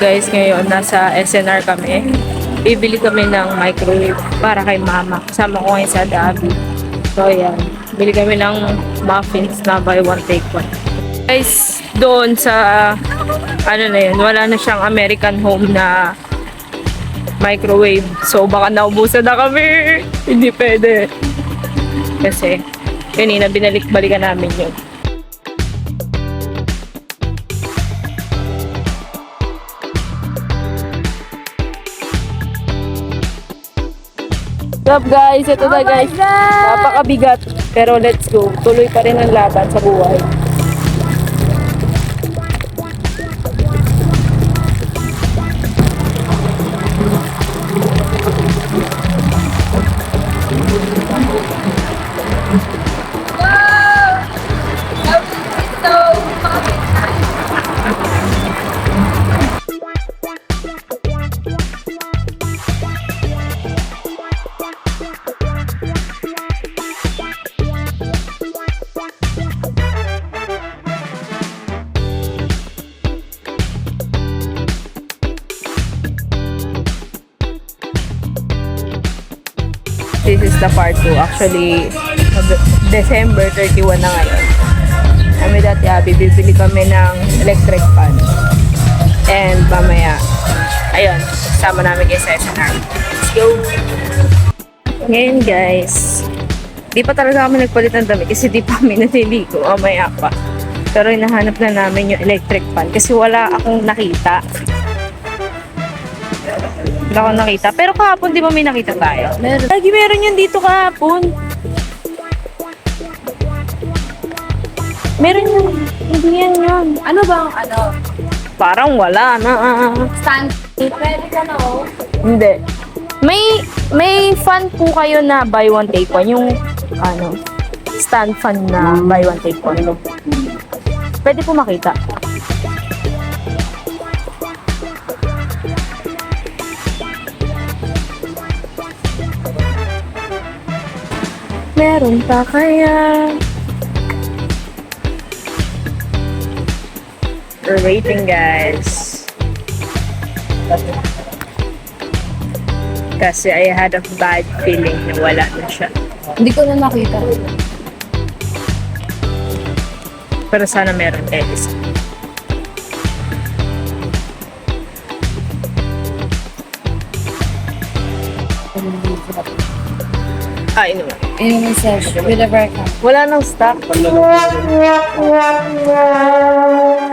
Guys, ngayon nasa SNR kami. Bibili kami ng microwave para kay mama. Kasama ko ngayon sa Dabi. So, ayan. Bili kami ng muffins na buy one take one. Guys, doon sa ano na yun, wala na siyang American Home na microwave. So, baka naubusan na kami. Hindi pwede. Kasi, kanina binalik-balikan namin yun. What's up guys? Ito na guys. Napakabigat. Pero let's go. Tuloy pa rin ang laban sa buhay. This is the part 2. Actually, December 31 na ngayon. Kami dati bibili kami ng electric fan. And mamaya, ayun, sama namin kayo sa SNR. Let's go! Ngayon guys, di pa talaga kami nagpalit ng damit kasi di pa kami naliligo. Mamaya pa. Pero hinahanap na namin yung electric fan kasi wala akong nakita. Wala akong nakita. Pero kahapon, di ba may nakita tayo? Meron. Lagi meron yun dito kahapon. Meron yun. Hindi yan yun. Ano bang ano? Parang wala na. Stand. Pwede ka na oh. Hindi. May fan po kayo na buy one take one. Yung ano, stand fan na buy one take one. Pwede po makita. Meron pa kaya? We're waiting guys. Kasi I had a bad feeling na wala na siya. Hindi ko na nakita. Pero sana meron guys. Inom. Inom sesh. With a breakup. Wala nang stock. Pero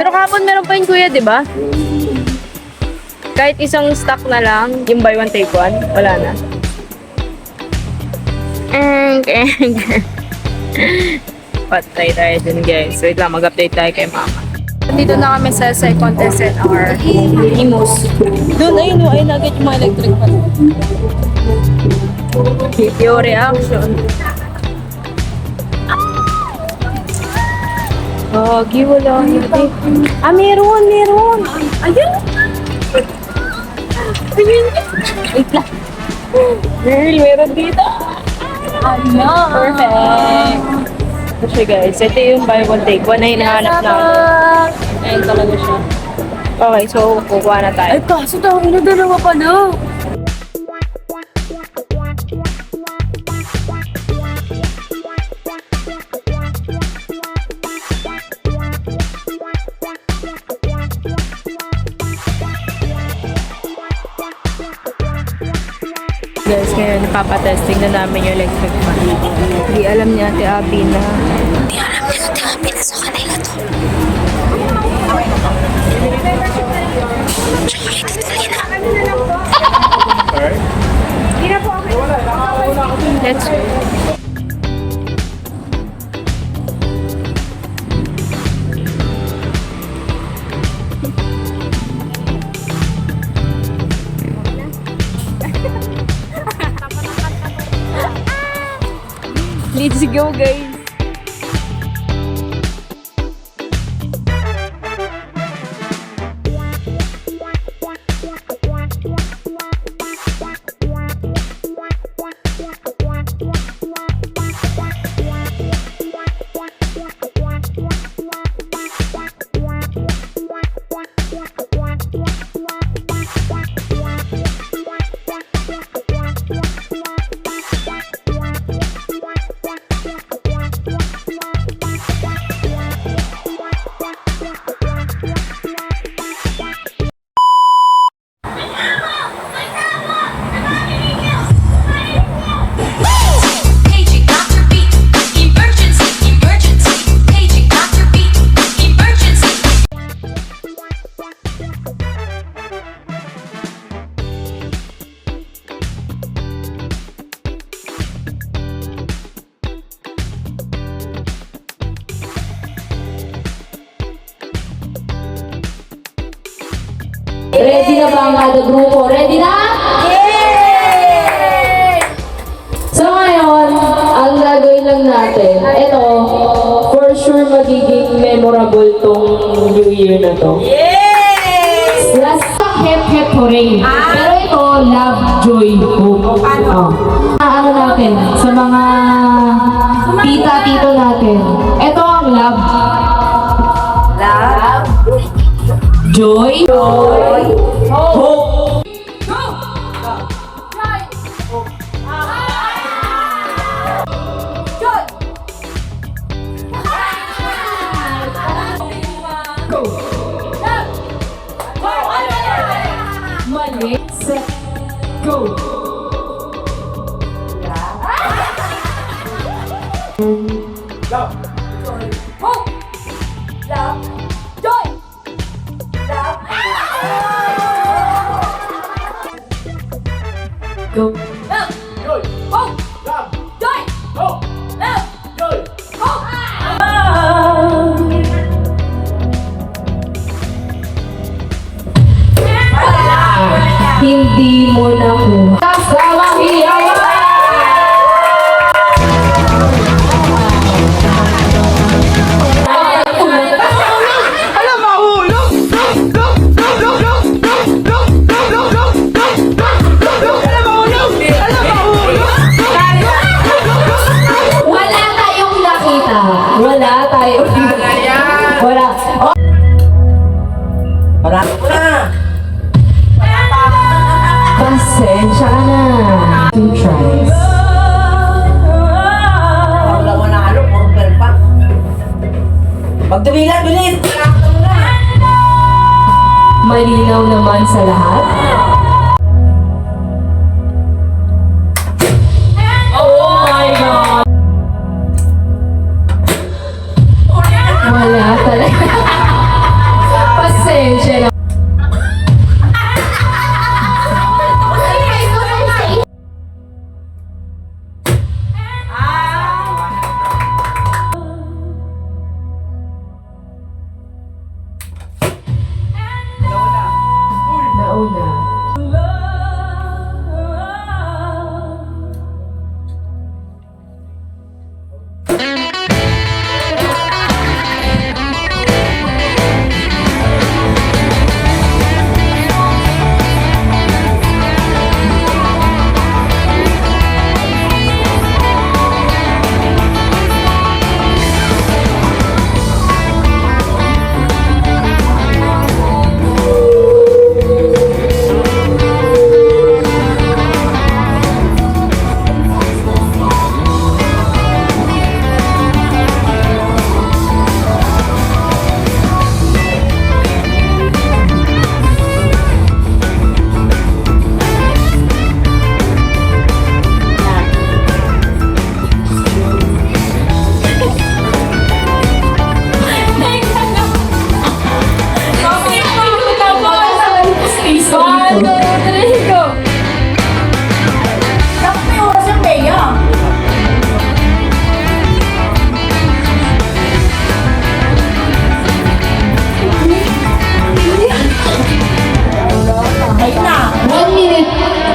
kahapon meron pa yun kuya, di ba? Kahit isang stock na lang, yung buy one take one, wala na. Patay tayo dun guys. Wait lang, mag-update tayo kay mama. Dito na kami sa second SNR. Imus. Doon ayun o, ayun agad yung mga electric fan. Video reaction. Gagi, wala. Meron. Ayun. Ayun. Wait lang. Girl, meron dito. Ano? Perfect. Kasi guys, ito yung buy one take one na hinahanap namin. Ayun talaga siya. Okay, so kukuha na tayo. Ay, kaso daw, dalawa pa na. Guys, ngayon napapatesting na namin yung electric fan. Hindi alam ni Ate Abby na sa kanila to. Tsaka itutulin na. Let's go. Let's go guys! na ba ang kada grupo? Ready na? So ngayon, ang gagawin lang natin, ito, for sure magiging memorable tong New Year na to. Last hep hep hooray. Pero ito, love, joy, hope. Oh. Ano natin, sa mga tita, tito natin. Ito ang love. Joy, hope. Mali, set, go. Go. Hindi mo na kuha. Kasama hiyawan! Wala tayong nakita. Wala tayong Wala. Oh. Pasensya ka na. Two tries. Wala mo na halo, puro perpa. Pag tumila, bilis! Malinaw naman sa lahat. Oh my God! Wala talaga. Pasensya na. Nauna.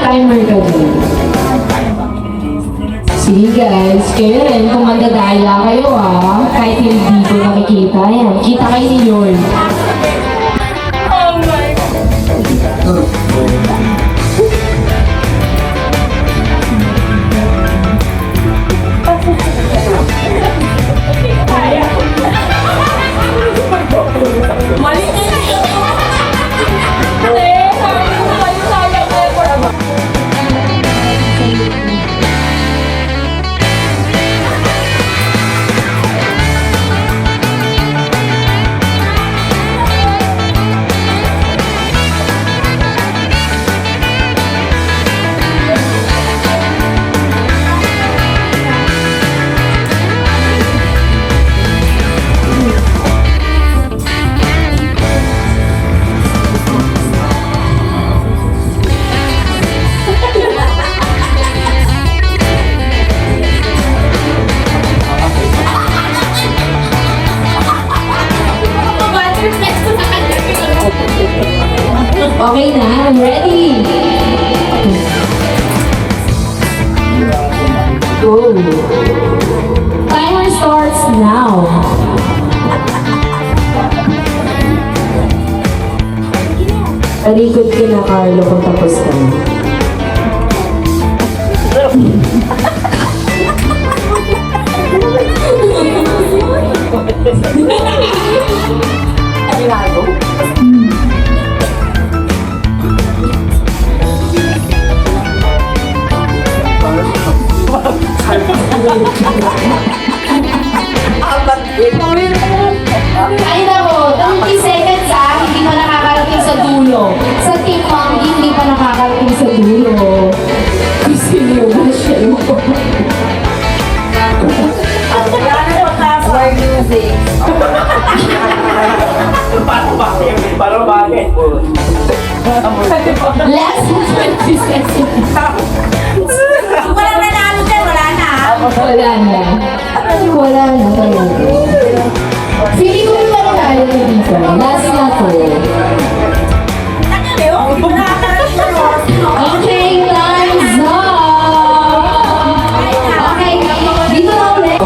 Timer ka din. Sige guys, kayo rin kung magdadaya kayo kahit hindi ko nakikita yan. Kita kayo ni Yorn. Kuya Carlo kung tapos ka na. Ay nako, 30 seconds hindi pa nakakarating sa dulo. Sa Team Monkey, hindi pa nakakarating sa dulo. Kasi niyo ba siya yun? Word music. Parang bagay. Less than 20 seconds. Walang nanalo dyan, wala na. Wala na. Wala na talaga. Feeling ko yung nanalo dito. Last na to. Okay, time's up! Okay, dito na ulit.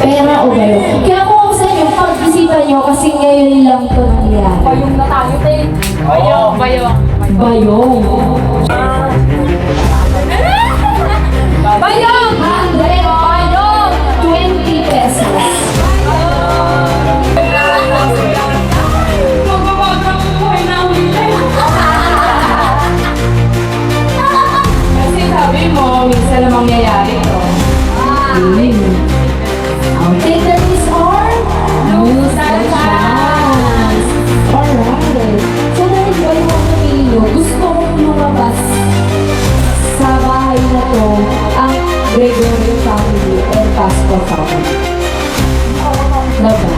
Pera o bayo? Kaya kung ako sa inyo, pagbisita nyo kasi ngayon lang ito nangyari. Yung natalo tayo. Bayong. Bayong. Bayong! 100 bayong! 20 pesos. Kasi sabi mo, minsan na mangyayari to. I'll take that is our lose the chance. Alright. So dahil ba yung mga napili nyo, gusto kong lumabas sa bahay na to ang Gregorio family and Pasco family. Diba?